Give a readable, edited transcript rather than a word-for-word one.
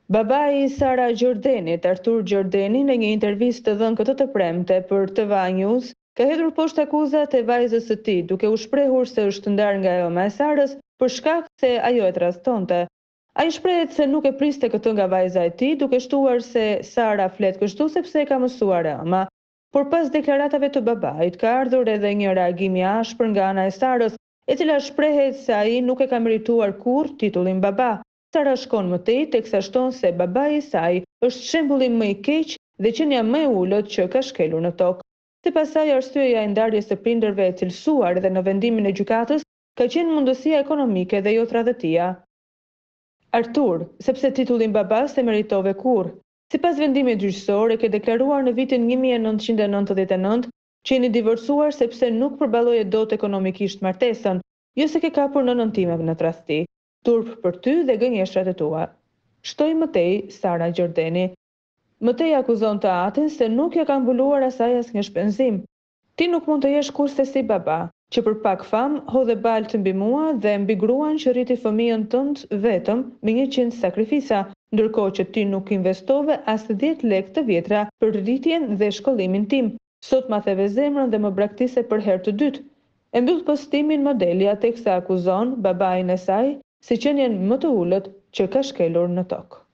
Babai i Sara Gjordenit, Artur Gjordeni, në një intervistë të dhënë këtë të premte për TVA News, ka hedhur poshtë akuzat e vajzës së tij, duke u shprehur se është ndarë nga ema e Sarës për shkak se ajo e tradhtonte. Ai shprehet se nuk e priste këtë nga vajza e tij, duke shtuar se Sara flet kështu sepse e ka mësuar ema. Por pas deklaratave të babait, ka ardhur edhe një reagim i ashpër nga ana e Sarës, e cila shprehet se ai nuk e ka merituar kurrë titullin baba. Sara shkon më tej, teksa shton se babai i saj është shembulli më i keq dhe qenia më e ulët që ka shkelur në tokë. Sipas saj, arsyeja e ndarjes së prindërve e cilësuar edhe në vendimin e gjykatës ka qenë mundësia ekonomike dhe jo tradhtia. Artur, sepse titullin baba s'e meritove kurrë. Sipas vendimit gjyqësor, e ke deklaruar në vitin 1999 që jeni divorcuar sepse nuk përballoje dot ekonomikisht martesën, jo se ke kapur nëntimet në tradhti. Turp për ty dhe gënjeshtrat e tua. Shtoi më tej Sara Gjordeni. Më tej akuzon të atin se nuk ja ka mbuluar asaj asnjë shpenzim. Ti nuk mund të jesh kurse si baba, që për pak fam hodhe baltë mbi mua dhe mbi gruan që rriti fëmijën tënd vetëm me 100 sakrifisa, ndërkohë që ti nuk investove as 10 lekë të vjetra për rritjen dhe shkollimin tim. Sot ma theve zemrën dhe më braktise për herë të dytë. E mbyll postimin modelja teksa akuzon babain e saj si qenien më të ulët që ka shkelur në tokë.